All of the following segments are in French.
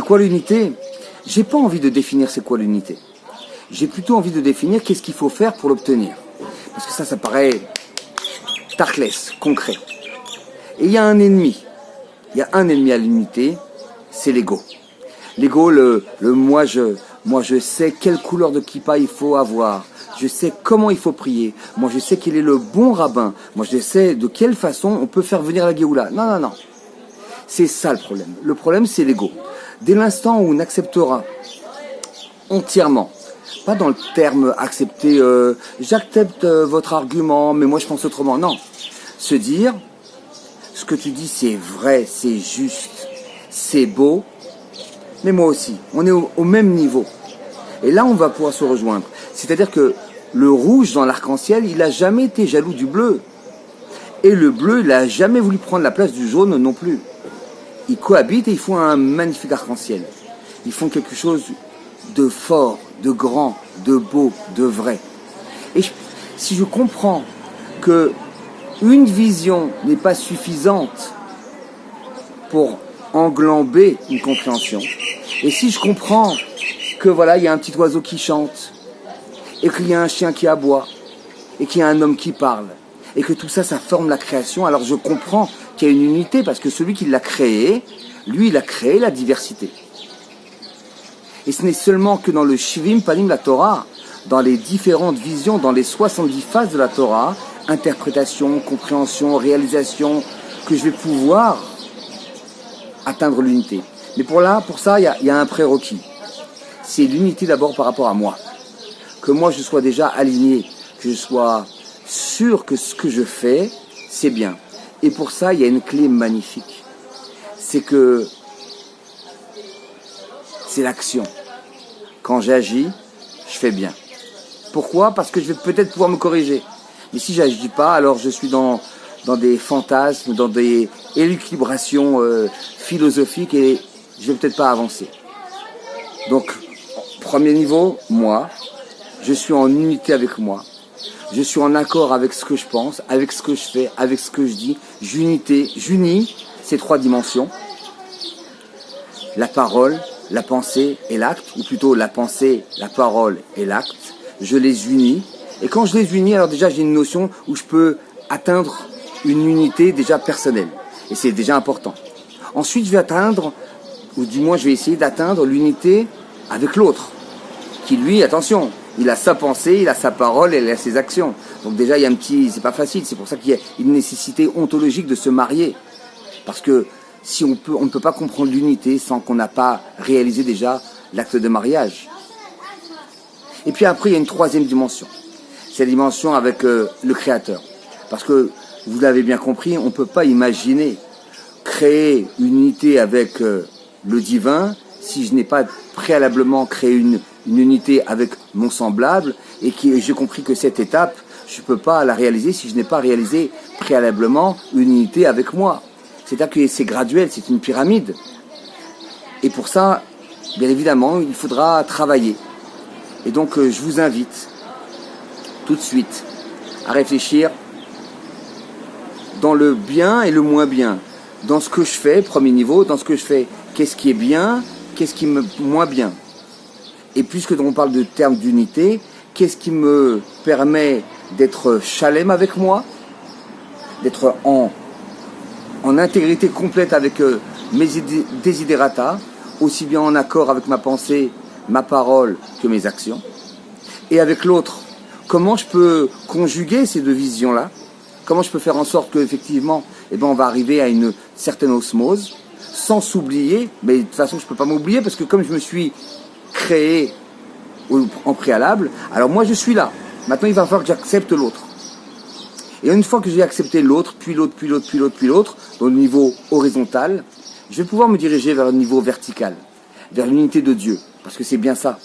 quoi l'unité? J'ai pas envie de définir c'est quoi l'unité. J'ai plutôt envie de définir qu'est-ce qu'il faut faire pour l'obtenir. Parce que ça paraît tarclès, concret. Et il y a un ennemi. Il y a un ennemi à l'unité, c'est l'ego. L'ego, moi je sais quelle couleur de kippa il faut avoir. Je sais comment il faut prier. Moi je sais quel est le bon rabbin. Moi je sais de quelle façon on peut faire venir la Géoula. Non. C'est ça le problème. Le problème c'est l'ego. Dès l'instant où on acceptera entièrement, pas dans le terme accepter, j'accepte votre argument, mais moi je pense autrement. Non. Se dire, ce que tu dis c'est vrai, c'est juste, c'est beau, mais moi aussi. On est au même niveau. Et là on va pouvoir se rejoindre. C'est-à-dire que le rouge dans l'arc-en-ciel, il n'a jamais été jaloux du bleu. Et le bleu, il n'a jamais voulu prendre la place du jaune non plus. Ils cohabitent et ils font un magnifique arc-en-ciel. Ils font quelque chose de fort, de grand, de beau, de vrai. Et si je comprends que une vision n'est pas suffisante pour englamber une compréhension, et si je comprends que voilà, il y a un petit oiseau qui chante, et qu'il y a un chien qui aboie, et qu'il y a un homme qui parle, et que tout ça, ça forme la création, alors je comprends qu'il y a une unité, parce que celui qui l'a créé, lui, il a créé la diversité. Et ce n'est seulement que dans le Shivim Panim la Torah, dans les différentes visions, dans les 70 phases de la Torah, interprétation, compréhension, réalisation, que je vais pouvoir atteindre l'unité. Mais pour ça, il y a un prérequis. C'est l'unité d'abord par rapport à moi. Que moi, je sois déjà aligné, que je sois sûr que ce que je fais, c'est bien. Et pour ça, il y a une clé magnifique. C'est que c'est l'action. Quand j'agis, je fais bien. Pourquoi? Parce que je vais peut-être pouvoir me corriger. Mais si j'agis pas, alors je suis dans des fantasmes, dans des élucubrations philosophiques et je vais peut-être pas avancer. Donc, premier niveau, moi, je suis en unité avec moi. Je suis en accord avec ce que je pense, avec ce que je fais, avec ce que je dis. J'unis ces trois dimensions. La parole, la pensée et l'acte, ou plutôt la pensée, la parole et l'acte. Je les unis. Et quand je les unis, alors déjà j'ai une notion où je peux atteindre une unité déjà personnelle. Et c'est déjà important. Ensuite, je vais atteindre, ou du moins je vais essayer d'atteindre l'unité avec l'autre. Qui lui, attention, il a sa pensée, il a sa parole et il a ses actions. Donc déjà, il y a c'est pas facile. C'est pour ça qu'il y a une nécessité ontologique de se marier. Parce que si on ne peut pas comprendre l'unité sans qu'on n'a pas réalisé déjà l'acte de mariage. Et puis après, il y a une troisième dimension. C'est la dimension avec le Créateur. Parce que, vous l'avez bien compris, on ne peut pas imaginer créer une unité avec le divin si je n'ai pas préalablement créé une unité avec mon semblable et j'ai compris que cette étape, je ne peux pas la réaliser si je n'ai pas réalisé préalablement une unité avec moi. C'est-à-dire que c'est graduel, c'est une pyramide. Et pour ça, bien évidemment, il faudra travailler. Et donc, je vous invite tout de suite à réfléchir dans le bien et le moins bien. Dans ce que je fais, premier niveau, dans ce que je fais, qu'est-ce qui est bien, qu'est-ce qui me moins bien. Et puisque on parle de termes d'unité, qu'est-ce qui me permet d'être chalem avec moi, d'être en intégrité complète avec mes desiderata, aussi bien en accord avec ma pensée, ma parole que mes actions. Et avec l'autre, comment je peux conjuguer ces deux visions-là? Comment je peux faire en sorte qu'effectivement, on va arriver à une certaine osmose, sans s'oublier, mais de toute façon, je ne peux pas m'oublier, parce que comme je me suis créé en préalable, alors moi je suis là. Maintenant, il va falloir que j'accepte l'autre. Et une fois que j'ai accepté l'autre, puis l'autre, puis l'autre, puis l'autre, puis l'autre, dans le niveau horizontal, je vais pouvoir me diriger vers le niveau vertical, vers l'unité de Dieu. Parce que c'est bien ça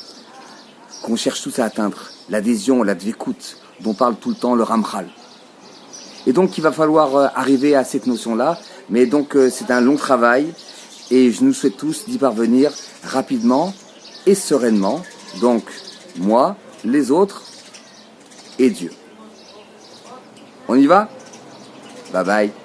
qu'on cherche tous à atteindre, l'adhésion, la dvékout, dont parle tout le temps le Ramchal. Et donc, il va falloir arriver à cette notion-là. Mais donc, c'est un long travail et je nous souhaite tous d'y parvenir rapidement et sereinement. Donc, moi, les autres et Dieu. On y va? Bye bye.